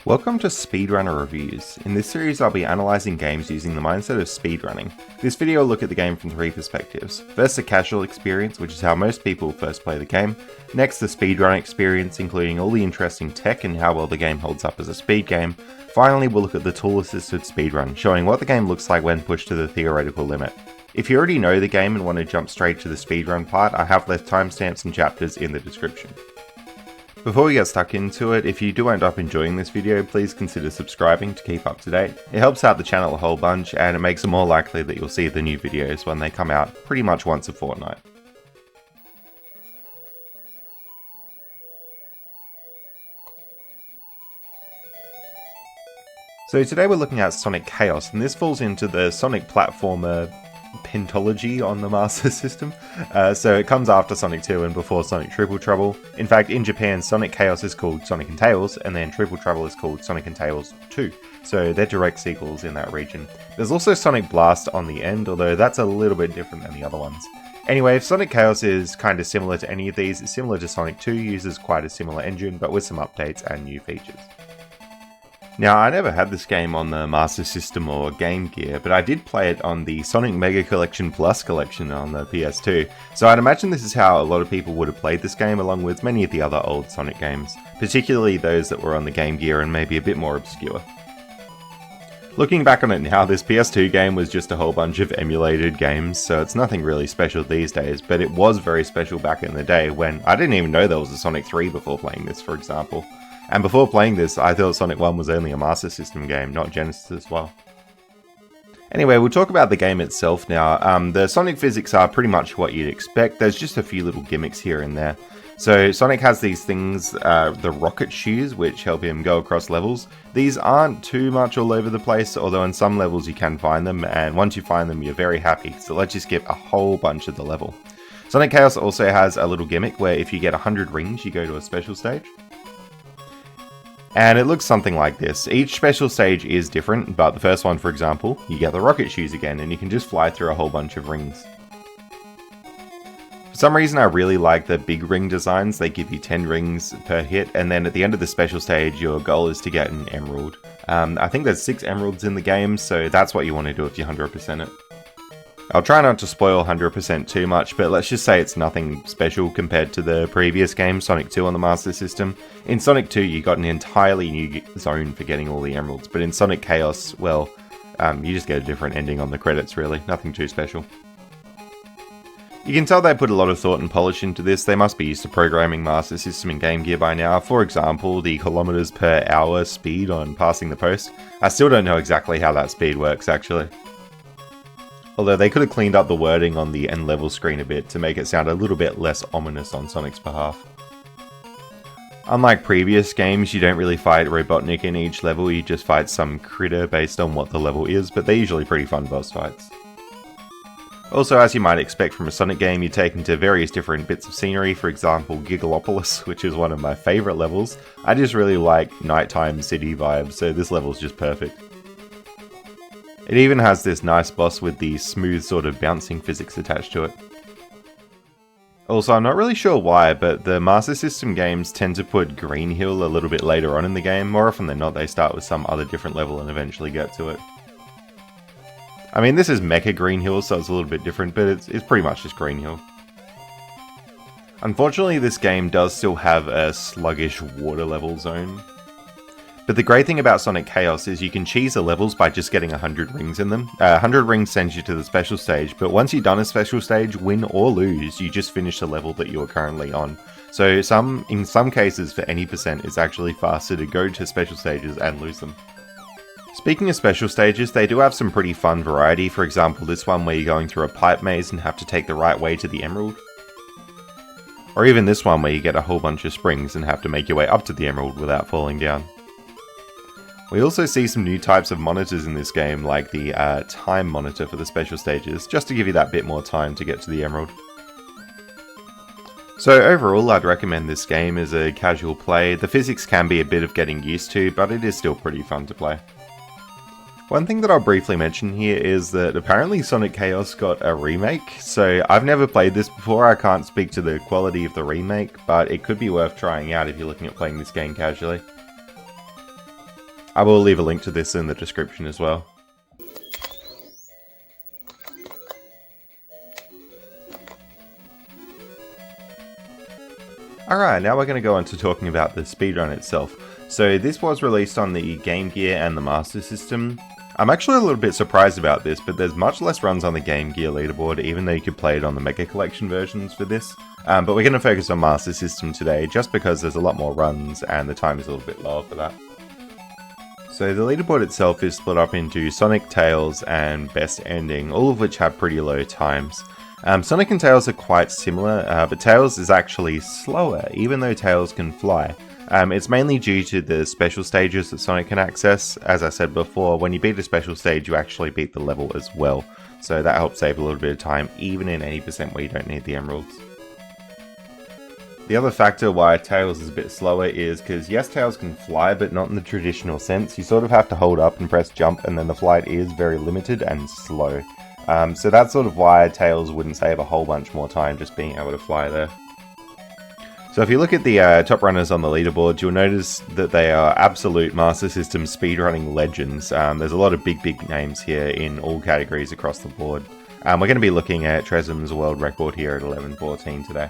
Welcome to Speedrunner Reviews. In this series I'll be analysing games using the mindset of speedrunning. This video will look at the game from three perspectives. First, the casual experience, which is how most people first play the game. Next, the speedrun experience, including all the interesting tech and how well the game holds up as a speed game. Finally, we'll look at the tool-assisted speedrun, showing what the game looks like when pushed to the theoretical limit. If you already know the game and want to jump straight to the speedrun part, I have left timestamps and chapters in the description. Before we get stuck into it, if you do end up enjoying this video, please consider subscribing to keep up to date. It helps out the channel a whole bunch, and it makes it more likely that you'll see the new videos when they come out pretty much once a fortnight. So today we're looking at Sonic Chaos, and this falls into the Sonic platformer pentology on the Master System. So it comes after Sonic 2 and before Sonic Triple Trouble. In fact, in Japan, Sonic Chaos is called Sonic and Tails, and then Triple Trouble is called Sonic and Tails 2. So they're direct sequels in that region. There's also Sonic Blast on the end, although that's a little bit different than the other ones. Anyway, if Sonic Chaos is kind of similar to any of these, it's similar to Sonic 2, uses quite a similar engine, but with some updates and new features. Now, I never had this game on the Master System or Game Gear, but I did play it on the Sonic Mega Collection Plus collection on the PS2, so I'd imagine this is how a lot of people would have played this game along with many of the other old Sonic games, particularly those that were on the Game Gear and maybe a bit more obscure. Looking back on it now, this PS2 game was just a whole bunch of emulated games, so it's nothing really special these days, but it was very special back in the day when I didn't even know there was a Sonic 3 before playing this, for example. And before playing this, I thought Sonic 1 was only a Master System game, not Genesis as well. Anyway, we'll talk about the game itself now. The Sonic physics are pretty much what you'd expect. There's just a few little gimmicks here and there. So Sonic has these things, the rocket shoes, which help him go across levels. These aren't too much all over the place, although in some levels you can find them, and once you find them you're very happy, so let's just skip a whole bunch of the level. Sonic Chaos also has a little gimmick where if you get 100 rings you go to a special stage. And it looks something like this. Each special stage is different, but the first one, for example, you get the rocket shoes again, and you can just fly through a whole bunch of rings. For some reason I really like the big ring designs. They give you 10 rings per hit, and then at the end of the special stage your goal is to get an emerald. I think there's 6 emeralds in the game, so that's what you want to do if you 100% it. I'll try not to spoil 100% too much, but let's just say it's nothing special compared to the previous game, Sonic 2 on the Master System. In Sonic 2 you got an entirely new zone for getting all the emeralds, but in Sonic Chaos, well, you just get a different ending on the credits really, nothing too special. You can tell they put a lot of thought and polish into this. They must be used to programming Master System and Game Gear by now. For example, the kilometers per hour speed on passing the post. I still don't know exactly how that speed works actually. Although they could have cleaned up the wording on the end level screen a bit to make it sound a little bit less ominous on Sonic's behalf. Unlike previous games, you don't really fight Robotnik in each level, you just fight some critter based on what the level is, but they're usually pretty fun boss fights. Also, as you might expect from a Sonic game, you're taken to various different bits of scenery, for example Gigalopolis, which is one of my favourite levels. I just really like nighttime city vibes, so this level's just perfect. It even has this nice boss with the smooth sort of bouncing physics attached to it. Also, I'm not really sure why, but the Master System games tend to put Green Hill a little bit later on in the game. More often than not, they start with some other different level and eventually get to it. I mean, this is Mecha Green Hill, so it's a little bit different, but it's pretty much just Green Hill. Unfortunately, this game does still have a sluggish water level zone. But the great thing about Sonic Chaos is you can cheese the levels by just getting 100 rings in them. 100 rings sends you to the special stage, but once you've done a special stage, win or lose, you just finish the level that you're currently on. So in some cases, for any percent, it's actually faster to go to special stages and lose them. Speaking of special stages, they do have some pretty fun variety. For example, this one where you're going through a pipe maze and have to take the right way to the emerald. Or even this one where you get a whole bunch of springs and have to make your way up to the emerald without falling down. We also see some new types of monitors in this game, like the time monitor for the special stages, just to give you that bit more time to get to the emerald. So overall, I'd recommend this game as a casual play. The physics can be a bit of getting used to, but it is still pretty fun to play. One thing that I'll briefly mention here is that apparently Sonic Chaos got a remake, so I've never played this before. I can't speak to the quality of the remake, but it could be worth trying out if you're looking at playing this game casually. I will leave a link to this in the description as well. Alright, now we're going to go on to talking about the speedrun itself. So this was released on the Game Gear and the Master System. I'm actually a little bit surprised about this, but there's much less runs on the Game Gear leaderboard, even though you could play it on the Mega Collection versions for this. But we're going to focus on Master System today, just because there's a lot more runs and the time is a little bit lower for that. So the leaderboard itself is split up into Sonic, Tails, and Best Ending, all of which have pretty low times. Sonic and Tails are quite similar, but Tails is actually slower, even though Tails can fly. It's mainly due to the special stages that Sonic can access. As I said before, when you beat a special stage, you actually beat the level as well. So that helps save a little bit of time, even in 80% where you don't need the emeralds. The other factor why Tails is a bit slower is because yes, Tails can fly, but not in the traditional sense. You sort of have to hold up and press jump, and then the flight is very limited and slow. So that's sort of why Tails wouldn't save a whole bunch more time just being able to fly there. So if you look at the top runners on the leaderboard, you'll notice that they are absolute Master System speedrunning legends. There's a lot of big names here in all categories across the board. We're going to be looking at Tresm's world record here at 11:14 today.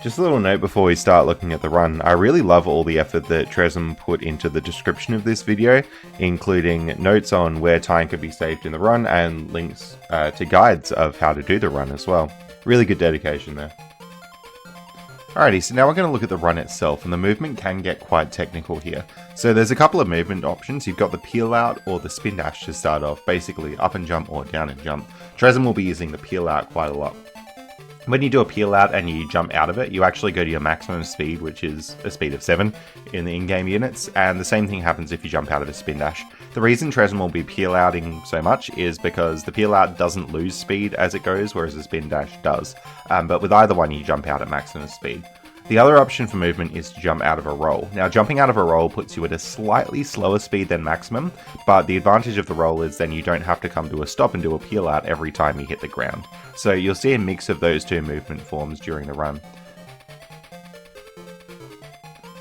Just a little note before we start looking at the run, I really love all the effort that Tresm put into the description of this video, including notes on where time could be saved in the run and links to guides of how to do the run as well. Really good dedication there. Alrighty, so now we're going to look at the run itself, and the movement can get quite technical here. So there's a couple of movement options. You've got the peel out or the spin dash to start off, basically up and jump or down and jump. Tresm will be using the peel out quite a lot. When you do a peel out and you jump out of it, you actually go to your maximum speed, which is a speed of 7 in the in-game units, and the same thing happens if you jump out of a spin dash. The reason Tresm will be peel outing so much is because the peel out doesn't lose speed as it goes, whereas the spin dash does. But with either one, you jump out at maximum speed. The other option for movement is to jump out of a roll. Now, jumping out of a roll puts you at a slightly slower speed than maximum, but the advantage of the roll is then you don't have to come to a stop and do a peel out every time you hit the ground. So you'll see a mix of those two movement forms during the run.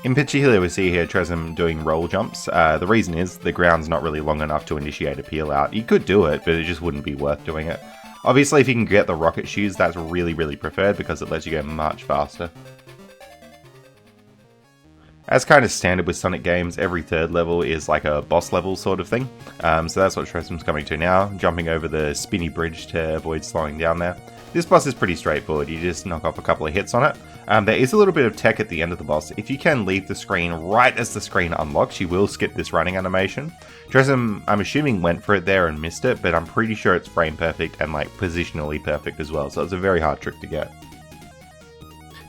In particular, we see here Tresm doing roll jumps. The reason is the ground's not really long enough to initiate a peel out. You could do it, but it just wouldn't be worth doing it. Obviously, if you can get the rocket shoes, that's really preferred because it lets you go much faster. As kind of standard with Sonic games, every third level is like a boss level sort of thing. So that's what Tresm's coming to now, jumping over the spinny bridge to avoid slowing down there. This boss is pretty straightforward, you just knock off a couple of hits on it. There is a little bit of tech at the end of the boss. If you can leave the screen right as the screen unlocks, you will skip this running animation. Tresm, I'm assuming, went for it there and missed it, but I'm pretty sure it's frame perfect and like positionally perfect as well, so it's a very hard trick to get.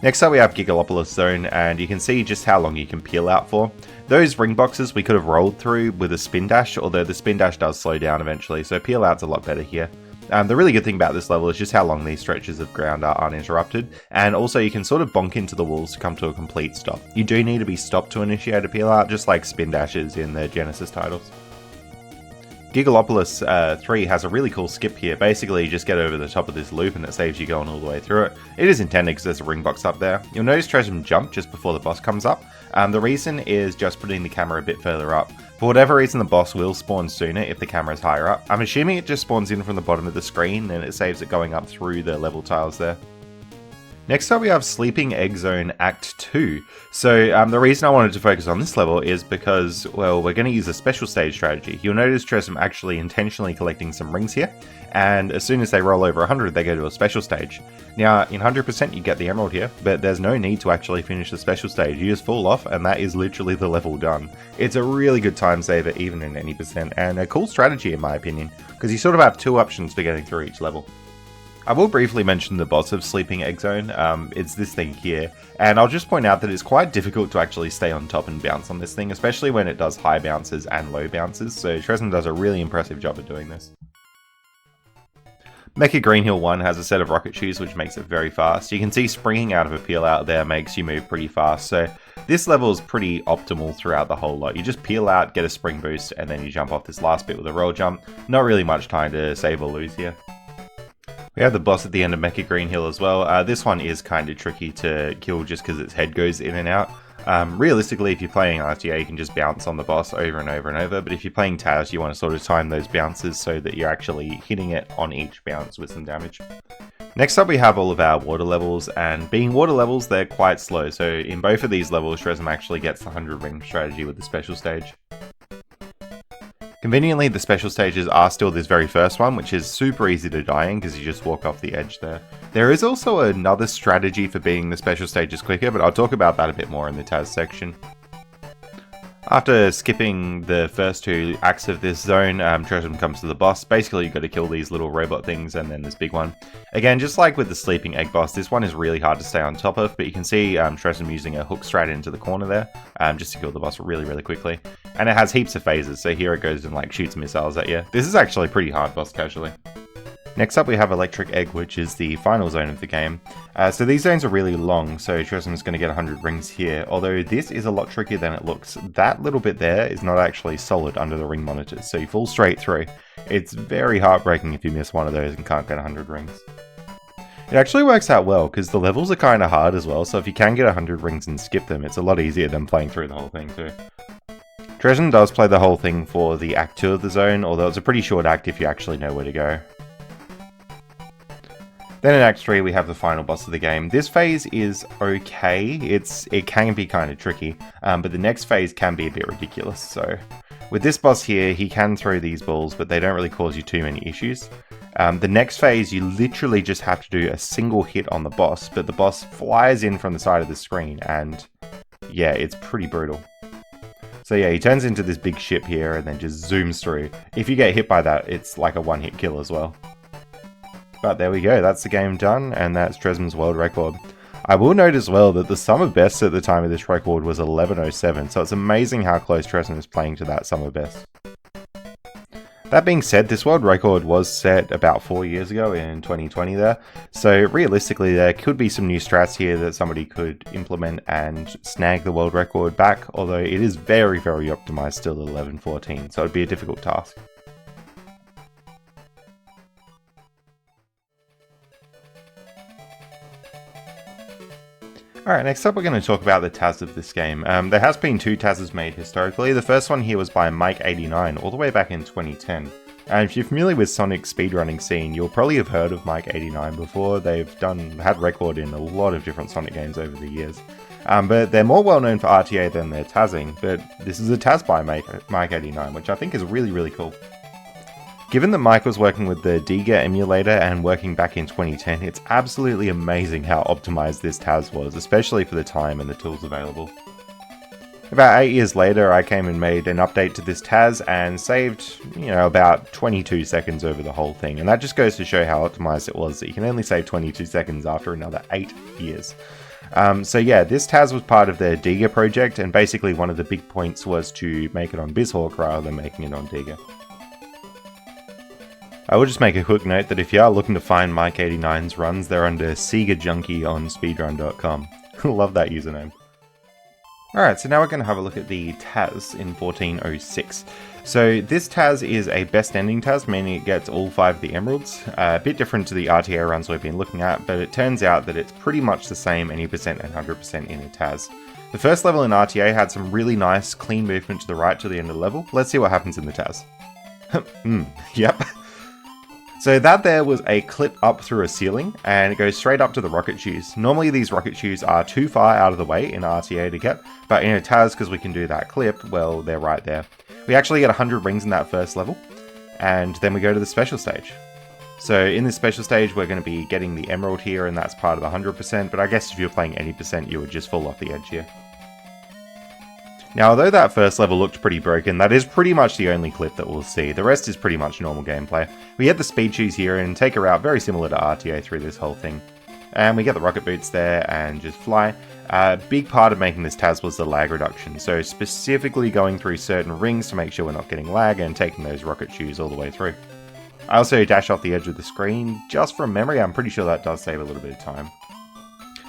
Next up we have Gigalopolis Zone, and you can see just how long you can peel out for. Those ring boxes we could have rolled through with a spin dash, although the spin dash does slow down eventually, so peel out's a lot better here. The really good thing about this level is just how long these stretches of ground are uninterrupted, and also you can sort of bonk into the walls to come to a complete stop. You do need to be stopped to initiate a peel out, just like spin dashes in the Genesis titles. Gigalopolis 3 has a really cool skip here. Basically, you just get over the top of this loop and it saves you going all the way through it. It is intended because there's a ring box up there. You'll notice Tresm jump just before the boss comes up. The reason is just putting the camera a bit further up. For whatever reason, the boss will spawn sooner if the camera is higher up. I'm assuming it just spawns in from the bottom of the screen and it saves it going up through the level tiles there. Next up we have Sleeping Egg Zone Act 2. So the reason I wanted to focus on this level is because, well, we're going to use a special stage strategy. You'll notice Tresm actually intentionally collecting some rings here, and as soon as they roll over 100 they go to a special stage. Now in 100% you get the emerald here, but there's no need to actually finish the special stage. You just fall off and that is literally the level done. It's a really good time saver even in any percent, and a cool strategy in my opinion, because you sort of have two options for getting through each level. I will briefly mention the boss of Sleeping Egg Zone. It's this thing here, and I'll just point out that it's quite difficult to actually stay on top and bounce on this thing, especially when it does high bounces and low bounces, so Tresm does a really impressive job of doing this. Mecha Green Hill 1 has a set of rocket shoes which makes it very fast. You can see springing out of a peel out there makes you move pretty fast, so this level is pretty optimal throughout the whole lot. You just peel out, get a spring boost, and then you jump off this last bit with a roll jump. Not really much time to save or lose here. We have the boss at the end of Mecha Green Hill as well. This one is kind of tricky to kill just because its head goes in and out. Realistically, if you're playing RTA, you can just bounce on the boss over and over and over, but if you're playing Taz, you want to sort of time those bounces so that you're actually hitting it on each bounce with some damage. Next up we have all of our water levels, and being water levels, they're quite slow, so in both of these levels, Shresm actually gets the 100 ring strategy with the special stage. Conveniently, the special stages are still this very first one, which is super easy to die in because you just walk off the edge there. There is also another strategy for being the special stages quicker, but I'll talk about that a bit more in the Taz section. After skipping the first two acts of this zone, Shresm comes to the boss. Basically, you've got to kill these little robot things and then this big one. Again, just like with the sleeping egg boss, this one is really hard to stay on top of, but you can see Shresm using a hook strat into the corner there, just to kill the boss really quickly. And it has heaps of phases, so here it goes and like shoots missiles at you. This is actually a pretty hard boss casually. Next up we have Electric Egg, which is the final zone of the game. So these zones are really long, so Shresm is going to get 100 rings here, although this is a lot trickier than it looks. That little bit there is not actually solid under the ring monitors, so you fall straight through. It's very heartbreaking if you miss one of those and can't get 100 rings. It actually works out well, because the levels are kind of hard as well, so if you can get 100 rings and skip them, it's a lot easier than playing through the whole thing too. Shresm does play the whole thing for the Act 2 of the zone, although it's a pretty short act if you actually know where to go. Then in Act 3 we have the final boss of the game. This phase is okay, it can be kind of tricky, but the next phase can be a bit ridiculous. So with this boss here, he can throw these balls, but they don't really cause you too many issues. The next phase, you literally just have to do a single hit on the boss, but the boss flies in from the side of the screen, and yeah, it's pretty brutal. So yeah, he turns into this big ship here and then just zooms through. If you get hit by that, it's like a one-hit kill as well. But there we go, that's the game done, and that's Shresm's world record. I will note as well that the summer best at the time of this record was 11:07, so it's amazing how close Shresm is playing to that summer best. That being said, this world record was set about 4 years ago in 2020 there, so realistically there could be some new strats here that somebody could implement and snag the world record back, although it is very optimized still at 11:14, so it'd be a difficult task. Alright, next up we're going to talk about the Taz of this game. There has been two Tazes made historically. The first one here was by Mike89 all the way back in 2010. And if you're familiar with Sonic's speedrunning scene, you'll probably have heard of Mike89 before. They've had record in a lot of different Sonic games over the years. But they're more well known for RTA than their Tazzing, but this is a Taz by Mike89, which I think is really cool. Given that Mike was working with the Diga emulator and working back in 2010, it's absolutely amazing how optimized this Taz was, especially for the time and the tools available. About 8 years later, I came and made an update to this Taz and saved, about 22 seconds over the whole thing, and that just goes to show how optimized it was, that you can only save 22 seconds after another 8 years. So yeah, this Taz was part of the Diga project, and basically one of the big points was to make it on BizHawk rather than making it on Diga. I will just make a quick note that if you are looking to find Mike89's runs, they're under Sega Junkie on speedrun.com. Love that username. Alright, so now we're going to have a look at the Taz in 1406. So this Taz is a best ending Taz, meaning it gets all 5 of the emeralds. A bit different to the RTA runs we've been looking at, but it turns out that it's pretty much the same any percent and 100% in a Taz. The first level in RTA had some really nice clean movement to the right to the end of the level. Let's see what happens in the Taz. Yep. So that there was a clip up through a ceiling, and it goes straight up to the rocket shoes. Normally these rocket shoes are too far out of the way in RTA to get, but in a Taz, because we can do that clip, well, they're right there. We actually get 100 rings in that first level, and then we go to the special stage. So in this special stage, we're going to be getting the emerald here, and that's part of the 100%, but I guess if you're playing any percent, you would just fall off the edge here. Now, although that first level looked pretty broken, that is pretty much the only clip that we'll see. The rest is pretty much normal gameplay. We get the speed shoes here and take a route very similar to RTA through this whole thing. And we get the rocket boots there and just fly. A big part of making this Taz was the lag reduction, so specifically going through certain rings to make sure we're not getting lag and taking those rocket shoes all the way through. I also dash off the edge of the screen. Just from memory, I'm pretty sure that does save a little bit of time.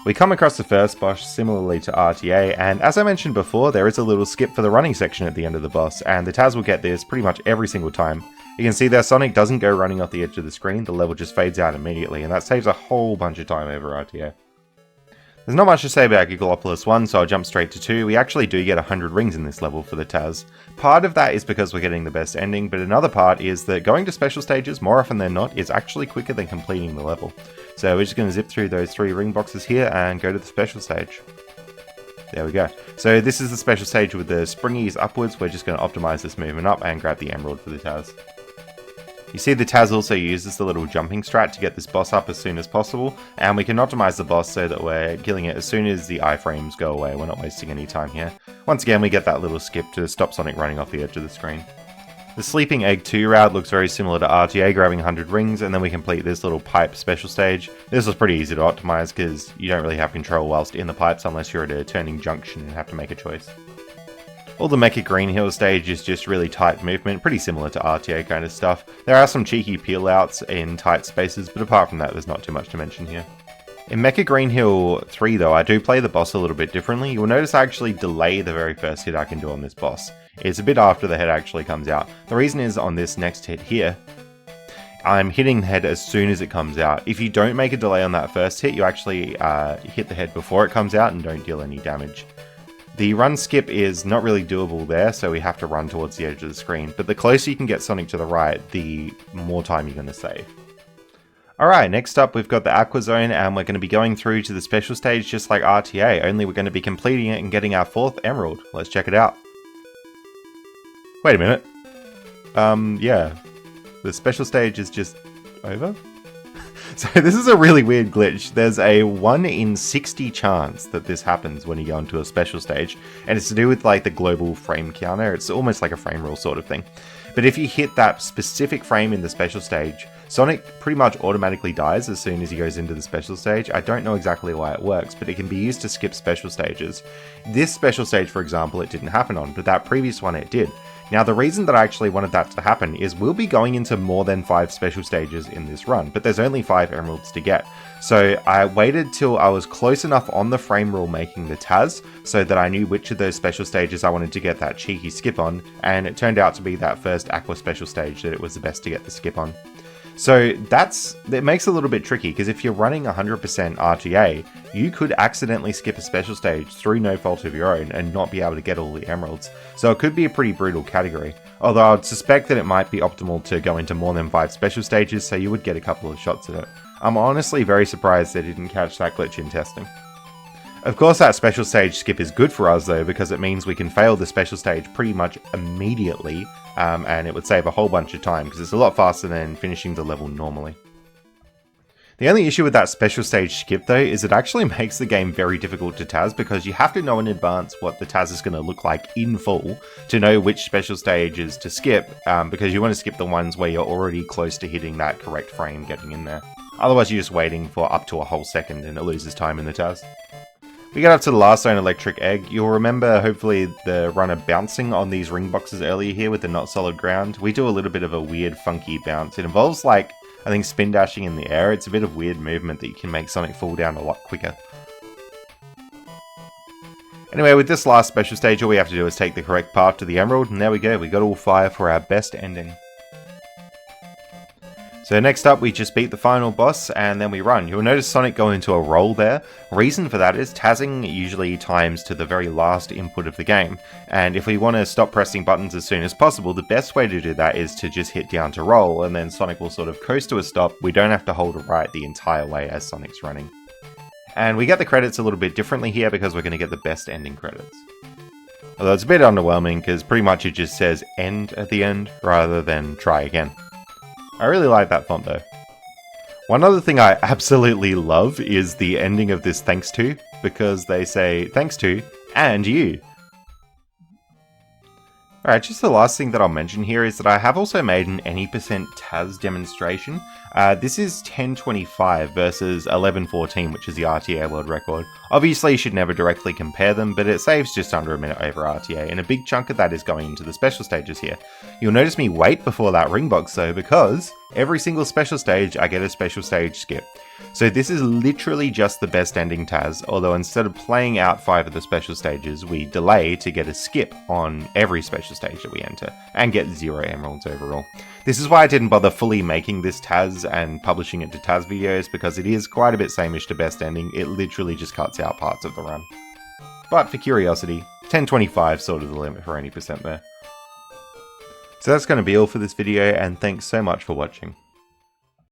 We come across the first boss similarly to RTA, and as I mentioned before, there is a little skip for the running section at the end of the boss, and the Taz will get this pretty much every single time. You can see there Sonic doesn't go running off the edge of the screen, the level just fades out immediately, and that saves a whole bunch of time over RTA. There's not much to say about Gigalopolis 1, so I'll jump straight to 2. We actually do get 100 rings in this level for the Taz. Part of that is because we're getting the best ending, but another part is that going to special stages, more often than not, is actually quicker than completing the level. So we're just going to zip through those 3 ring boxes here and go to the special stage. There we go. So this is the special stage with the springies upwards. We're just going to optimize this movement up and grab the emerald for the Taz. You see the Taz also uses the little jumping strat to get this boss up as soon as possible, and we can optimize the boss so that we're killing it as soon as the iframes go away. We're not wasting any time here. Once again, we get that little skip to stop Sonic running off the edge of the screen. The Sleeping Egg 2 route looks very similar to RTA, grabbing 100 rings, and then we complete this little pipe special stage. This was pretty easy to optimize because you don't really have control whilst in the pipes unless you're at a turning junction and have to make a choice. All the Mecha Green Hill stage is just really tight movement, pretty similar to RTA kind of stuff. There are some cheeky peel outs in tight spaces, but apart from that, there's not too much to mention here. In Mecha Green Hill 3 though, I do play the boss a little bit differently. You'll notice I actually delay the very first hit I can do on this boss. It's a bit after the head actually comes out. The reason is on this next hit here, I'm hitting the head as soon as it comes out. If you don't make a delay on that first hit, you actually hit the head before it comes out and don't deal any damage. The run skip is not really doable there, so we have to run towards the edge of the screen, but the closer you can get Sonic to the right, the more time you're going to save. Alright, next up we've got the Aqua Zone, and we're going to be going through to the special stage just like RTA, only we're going to be completing it and getting our 4th emerald. Let's check it out. Wait a minute. Yeah. The special stage is just over? So this is a really weird glitch. There's a 1 in 60 chance that this happens when you go into a special stage, and it's to do with like the global frame counter. It's almost like a frame rule sort of thing. But if you hit that specific frame in the special stage, Sonic pretty much automatically dies as soon as he goes into the special stage. I don't know exactly why it works, but it can be used to skip special stages. This special stage, for example, it didn't happen on, but that previous one it did. Now, the reason that I actually wanted that to happen is we'll be going into more than 5 special stages in this run, but there's only 5 emeralds to get. So I waited till I was close enough on the frame rule making the Taz, so that I knew which of those special stages I wanted to get that cheeky skip on, and it turned out to be that first Aqua special stage that it was the best to get the skip on. So it makes it a little bit tricky, because if you're running 100% RTA, you could accidentally skip a special stage through no fault of your own and not be able to get all the emeralds. So it could be a pretty brutal category. Although I'd suspect that it might be optimal to go into more than 5 special stages, so you would get a couple of shots at it. I'm honestly very surprised they didn't catch that glitch in testing. Of course that special stage skip is good for us though, because it means we can fail the special stage pretty much immediately, and it would save a whole bunch of time, because it's a lot faster than finishing the level normally. The only issue with that special stage skip though is it actually makes the game very difficult to Taz, because you have to know in advance what the Taz is going to look like in full to know which special stages to skip, because you want to skip the ones where you're already close to hitting that correct frame getting in there. Otherwise you're just waiting for up to a whole second and it loses time in the Taz. We get up to the last zone, Electric Egg. You'll remember, hopefully, the runner bouncing on these ring boxes earlier here with the not solid ground. We do a little bit of a weird, funky bounce. It involves, like, I think spin dashing in the air. It's a bit of weird movement that you can make Sonic fall down a lot quicker. Anyway, with this last special stage, all we have to do is take the correct path to the Emerald, and there we go. We got all 5 for our best ending. So next up, we just beat the final boss, and then we run. You'll notice Sonic go into a roll there. Reason for that is Tazzing usually times to the very last input of the game, and if we want to stop pressing buttons as soon as possible, the best way to do that is to just hit down to roll, and then Sonic will sort of coast to a stop. We don't have to hold it right the entire way as Sonic's running. And we get the credits a little bit differently here because we're going to get the best ending credits. Although it's a bit underwhelming because pretty much it just says end at the end rather than try again. I really like that font though. One other thing I absolutely love is the ending of this thanks to, because they say thanks to, and you. Alright, just the last thing that I'll mention here is that I have also made an any percent Taz demonstration. This is 1025 versus 1114, which is the RTA world record. Obviously you should never directly compare them, but it saves just under a minute over RTA, and a big chunk of that is going into the special stages here. You'll notice me wait before that ring box though, because every single special stage I get a special stage skip. So this is literally just the best ending TAS, although instead of playing out 5 of the special stages, we delay to get a skip on every special stage that we enter, and get 0 emeralds overall. This is why I didn't bother fully making this TAS and publishing it to TAS videos, because it is quite a bit sameish to best ending. It literally just cuts out parts of the run. But for curiosity, 1025 sort of the limit for any percent there. So that's going to be all for this video, and thanks so much for watching.